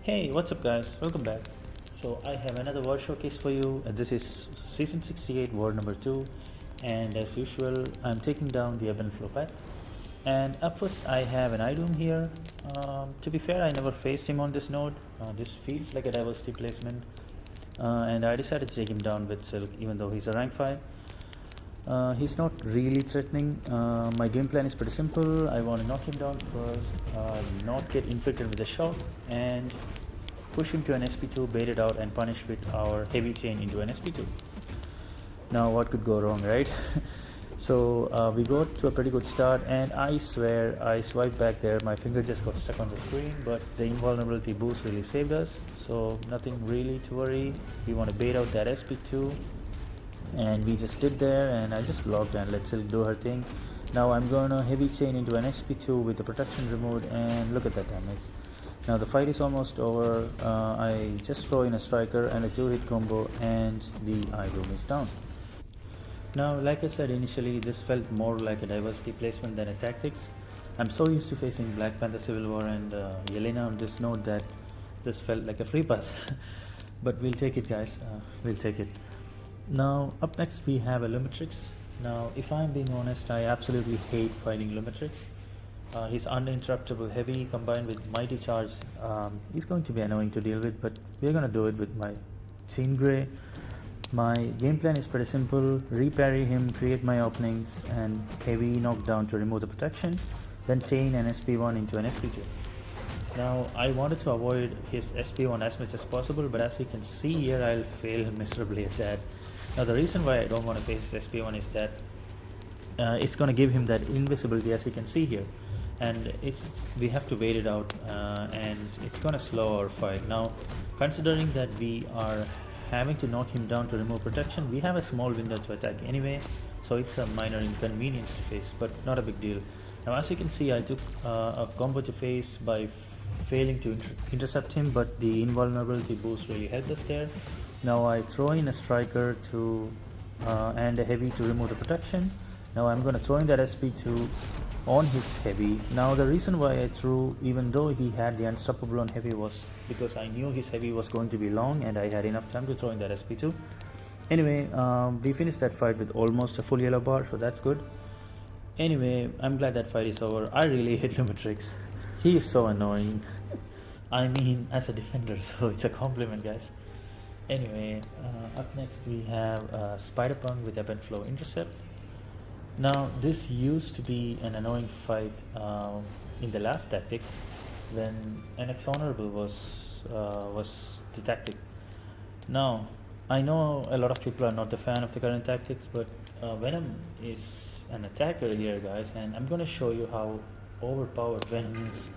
Hey, what's up guys? Welcome back. So I have another war showcase for you. This is season 68 war number 2, and as usual I'm taking down the ebb and flow pack. And up first I have an iDoom here. To be fair, I never faced him on this node. This feels like a diversity placement, and I decided to take him down with Silk even though he's a rank 5. He's not really threatening. My game plan is pretty simple. I want to knock him down first, not get inflicted with a shock, and push him to an SP2, bait it out, and punish with our heavy chain into an SP2. Now, what could go wrong, right? So we got to a pretty good start, and I swear I swiped back there. My finger just got stuck on the screen, but the invulnerability boost really saved us. So nothing really to worry. We want to bait out that SP2. And we just did there, and I just blocked and let Silk do her thing. Now I'm gonna heavy chain into an SP2 with the protection removed, and look at that damage. Now the fight is almost over. I just throw in a striker and a 2-hit combo, and the iDoom is down. Now, like I said initially, this felt more like a diversity placement than a tactics. I'm so used to facing Black Panther Civil War and Yelena on this node that this felt like a free pass. But we'll take it, guys. We'll take it. Now up next we have a Lumitrix. Now if I'm being honest, I absolutely hate fighting Lumitrix. His uninterruptible heavy combined with mighty charge is going to be annoying to deal with, but we're gonna do it with my Chain Grey. My game plan is pretty simple: reparry him, create my openings, and heavy knockdown to remove the protection, then chain an SP1 into an SP2. Now I wanted to avoid his SP1 as much as possible, but as you can see here, I'll fail miserably at that. Now the reason why I don't want to face SP1 is that it's going to give him that invisibility, as you can see here, and we have to wait it out, and it's going to slow our fight. Now considering that we are having to knock him down to remove protection, we have a small window to attack anyway, so it's a minor inconvenience to face, but not a big deal. Now as you can see, I took a combo to face by failing to intercept him, but the invulnerability boost really helped us there. Now I throw in a striker to and a heavy to remove the protection. Now I'm going to throw in that SP2 on his heavy. Now the reason why I threw, even though he had the unstoppable on heavy, was because I knew his heavy was going to be long and I had enough time to throw in that SP2. Anyway, we finished that fight with almost a full yellow bar, so that's good. Anyway, I'm glad that fight is over. I really hate Lumitrix. He is so annoying. I mean, as a defender, so it's a compliment, guys. Anyway, up next we have Spider-Punk with Ebb and Flow Intercept. Now this used to be an annoying fight in the last tactics when NX Honorable was the tactic. Now I know a lot of people are not a fan of the current tactics, but Venom is an attacker here, guys, and I'm gonna show you how overpowered Venom is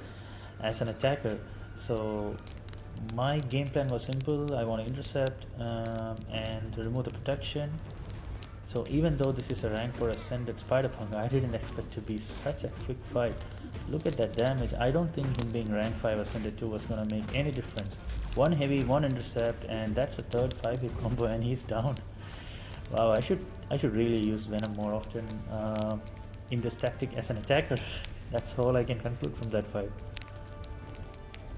as an attacker. So my game plan was simple. I want to intercept and remove the protection. So even though this is a rank 4 ascended Spider-Punk, I didn't expect to be such a quick fight. Look at that damage. I don't think him being rank 5 ascended 2 was going to make any difference. One heavy, one intercept, and that's a third 5-hit combo, and he's down. Wow, I should really use Venom more often in this tactic as an attacker. That's all I can conclude from that fight.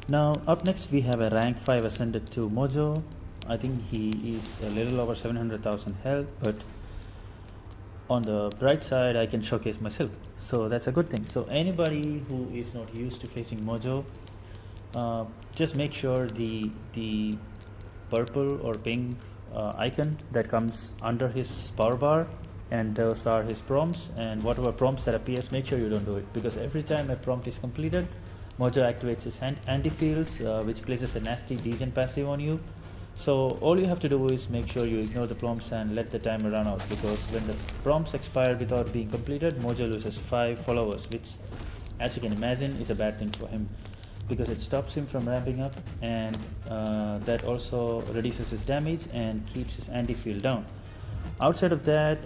Now up next we have a rank 5 ascended to Mojo. I think he is a little over 700,000 health, but on the bright side I can showcase myself, so that's a good thing. So anybody who is not used to facing Mojo, just make sure the purple or pink icon that comes under his power bar, and those are his prompts, and whatever prompts that appears, make sure you don't do it, because every time a prompt is completed, Mojo activates his anti-fields, which places a nasty degen passive on you. So all you have to do is make sure you ignore the prompts and let the timer run out, because when the prompts expire without being completed, Mojo loses 5 followers, which, as you can imagine, is a bad thing for him, because it stops him from ramping up, and that also reduces his damage and keeps his anti-field down. Outside of that,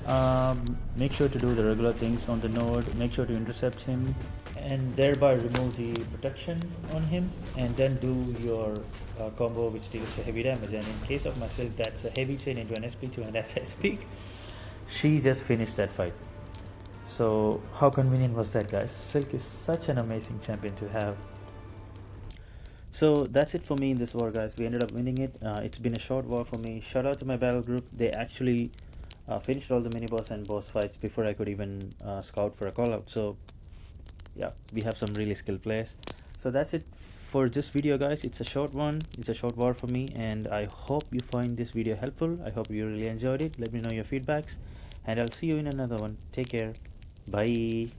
make sure to do the regular things on the node. Make sure to intercept him and thereby remove the protection on him, and then do your combo which deals a heavy damage. And in case of myself, that's a heavy chain into an SP2, and as I speak, she just finished that fight. So how convenient was that, guys? Silk is such an amazing champion to have. So that's it for me in this war, guys. We ended up winning it. It's been a short war for me. Shout out to my battle group. They actually finished all the mini boss and boss fights before I could even scout for a call out. So yeah, we have some really skilled players. So that's it for this video, guys. It's a short one. It's a short war for me, and I hope you find this video helpful. I hope you really enjoyed it. Let me know your feedbacks, and I'll see you in another one. Take care. Bye.